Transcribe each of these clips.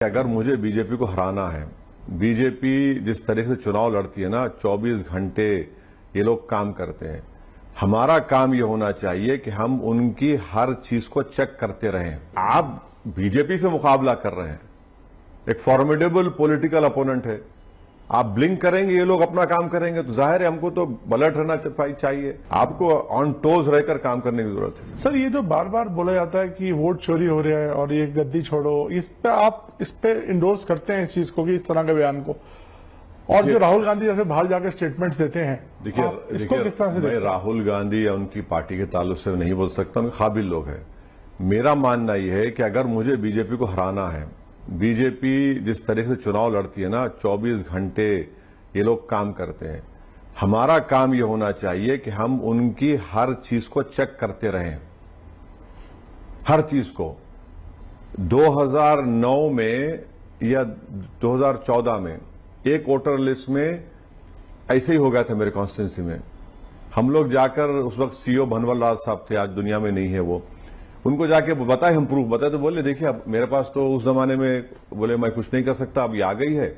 अगर मुझे बीजेपी को हराना है, बीजेपी जिस तरह से चुनाव लड़ती है ना, 24 घंटे ये लोग काम करते हैं। हमारा काम ये होना चाहिए कि हम उनकी हर चीज को चेक करते रहें। आप बीजेपी से मुकाबला कर रहे हैं, एक फॉर्मिडेबल पॉलिटिकल अपोनेंट है। आप ब्लिंक करेंगे, ये लोग अपना काम करेंगे, तो जाहिर है हमको तो अलर्ट रहना चाहिए। आपको ऑन टोज रहकर काम करने की जरूरत है। सर, ये जो बार बार बोला जाता है कि वोट चोरी हो रहा है और ये गद्दी छोड़ो, इस पे इंडोर्स करते हैं इस चीज को, कि इस तरह के बयान को? और जो राहुल गांधी जैसे बाहर जाकर स्टेटमेंट्स देते हैं, देखिए इसको किस तरह से मैं राहुल गांधी या उनकी पार्टी के ताल्लुक से नहीं बोल सकता, उनके काबिल लोग हैं। मेरा मानना यह है कि अगर मुझे बीजेपी को हराना है, बीजेपी जिस तरह से चुनाव लड़ती है ना, 24 घंटे ये लोग काम करते हैं। हमारा काम ये होना चाहिए कि हम उनकी हर चीज को चेक करते रहें, हर चीज को। 2009 में या 2014 में एक वोटर लिस्ट में ऐसे ही हो गया था मेरे कॉन्स्टिट्यूंसी में। हम लोग जाकर, उस वक्त सीओ भनवर लाल साहब थे, आज दुनिया में नहीं है वो, उनको जाके बताए, हम प्रूफ बताए, तो बोले देखिए अब मेरे पास तो उस जमाने में, बोले मैं कुछ नहीं कर सकता, अब ये आ गई है,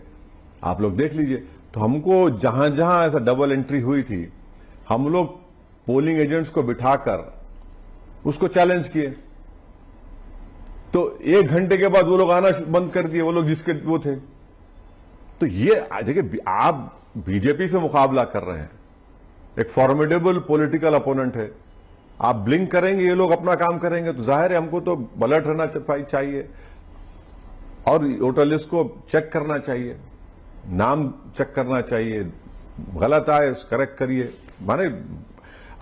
आप लोग देख लीजिए। तो हमको जहां जहां ऐसा डबल एंट्री हुई थी, हम लोग पोलिंग एजेंट्स को बिठाकर उसको चैलेंज किए। तो 1 घंटे के बाद वो लोग आना बंद कर दिए, वो लोग जिसके वो थे। तो ये देखिए, आप बीजेपी से मुकाबला कर रहे हैं, एक फॉर्मिडेबल पॉलिटिकल अपोनेंट है। आप ब्लिंक करेंगे, ये लोग अपना काम करेंगे, तो जाहिर है हमको तो अलर्ट रहना चाहिए और वोटर लिस्ट को चेक करना चाहिए, नाम चेक करना चाहिए। गलत आए करेक्ट करिए, माने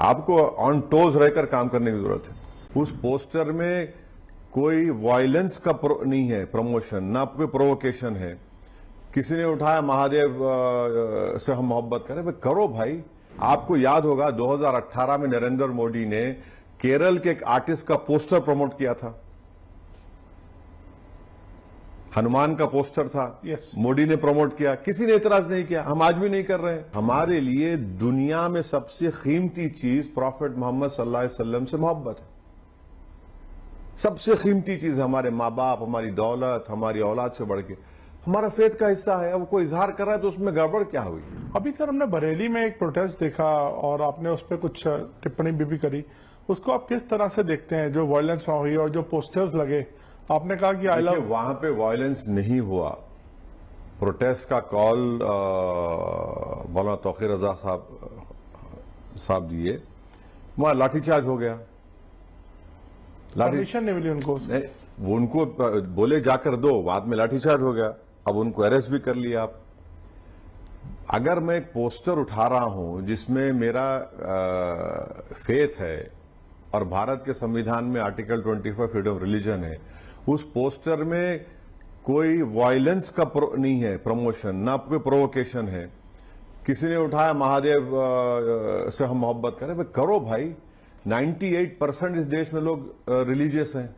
आपको ऑन टोज रहकर काम करने की जरूरत है। उस पोस्टर में कोई वायलेंस का नहीं है प्रमोशन, ना कोई प्रोवोकेशन है। किसी ने उठाया महादेव से हम मोहब्बत करें, भाई करो भाई। आपको याद होगा 2018 में नरेंद्र मोदी ने केरल के एक आर्टिस्ट का पोस्टर प्रमोट किया था, हनुमान का पोस्टर था। यस। मोदी ने प्रमोट किया, किसी ने इतराज नहीं किया। हम आज भी नहीं कर रहे हैं। हमारे लिए दुनिया में सबसे कीमती चीज प्रॉफेट मोहम्मद सल्लल्लाहु अलैहि वसल्लम से मोहब्बत है। सबसे कीमती चीज हमारे माँ बाप, हमारी दौलत, हमारी औलाद से बढ़ के हमारा फेथ का हिस्सा है। अब कोई इजहार कर रहा है तो उसमें गड़बड़ क्या हुई? अभी सर हमने बरेली में एक प्रोटेस्ट देखा और आपने उस पर कुछ टिप्पणी भी करी। उसको आप किस तरह से देखते हैं, जो वायलेंस वहां हुई और जो पोस्टर्स लगे? आपने कहा कि आई लव, वहां पे वायलेंस नहीं हुआ। प्रोटेस्ट का कॉल मौलाना तौकीर रजा साहब दिए, वहां लाठीचार्ज हो गया। परमिशन नहीं मिली उनको? वो उनको बोले जाकर दो, बाद में लाठीचार्ज हो गया। अब उनको अरेस्ट भी कर लिया। आप अगर मैं एक पोस्टर उठा रहा हूं जिसमें मेरा फेथ है और भारत के संविधान में आर्टिकल 25 फ्रीडम ऑफ रिलीजन है, उस पोस्टर में कोई वायलेंस का नहीं है प्रमोशन, ना कोई प्रोवोकेशन है। किसी ने उठाया महादेव से हम मोहब्बत करें, भाई करो भाई। 98% इस देश में लोग रिलीजियस हैं।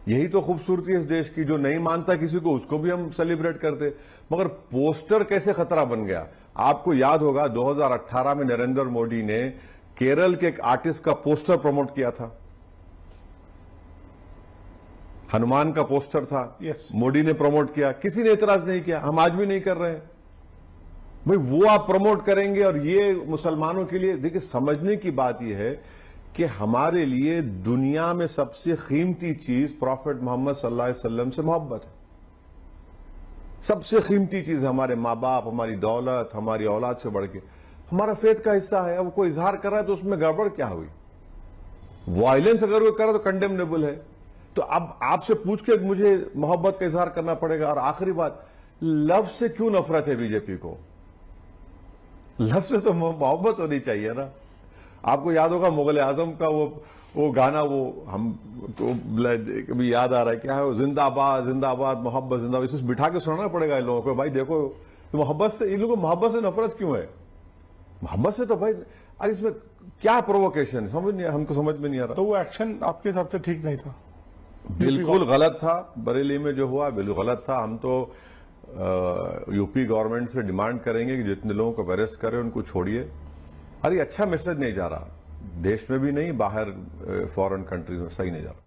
यही तो खूबसूरती है इस देश की। जो नहीं मानता किसी को, उसको भी हम सेलिब्रेट करते। मगर पोस्टर कैसे खतरा बन गया? आपको याद होगा 2018 में नरेंद्र मोदी ने केरल के एक आर्टिस्ट का पोस्टर प्रमोट किया था, हनुमान का पोस्टर था। यस। मोदी ने प्रमोट किया, किसी ने इतराज नहीं किया। हम आज भी नहीं कर रहे हैं। भाई वो आप प्रमोट करेंगे और ये मुसलमानों के लिए, देखिए समझने की बात यह है कि हमारे लिए दुनिया में सबसे कीमती चीज प्रॉफेट मोहम्मद सल्लल्लाहु अलैहि वसल्लम से मोहब्बत है। सबसे कीमती चीज हमारे माँ बाप, हमारी दौलत, हमारी औलाद से बढ़ के हमारा फेथ का हिस्सा है। अब कोई इजहार कर रहा है तो उसमें गड़बड़ क्या हुई? वायलेंस अगर वो कर रहा तो कंडेमनेबल है। तो अब आपसे पूछ के मुझे मोहब्बत का इजहार करना पड़ेगा? और आखिरी बात, लव से क्यों नफरत है बीजेपी को? लव से तो मोहब्बत होनी चाहिए ना। आपको याद होगा मुगल आजम का वो गाना, वो हम तो कभी याद आ रहा है, क्या है वो, जिंदाबाद जिंदाबाद मोहब्बत जिंदाबाद। इसमें बिठा के सुनाना पड़ेगा इन लोगों को, भाई देखो तो मोहब्बत से, इन लोगों को मोहब्बत से नफरत क्यों है? मोहब्बत से तो भाई, अरे इसमें क्या प्रोवोकेशन है, समझ नहीं, हमको समझ में नहीं आ रहा। तो वो एक्शन आपके हिसाब से ठीक नहीं था? बिल्कुल गलत था। बरेली में जो हुआ बिल्कुल गलत था। हम तो यूपी गवर्नमेंट से डिमांड करेंगे कि जितने लोगों को अरेस्ट करें उनको छोड़िए। अरे अच्छा मैसेज नहीं जा रहा, देश में भी नहीं, बाहर फॉरेन कंट्रीज में सही नहीं जा रहा।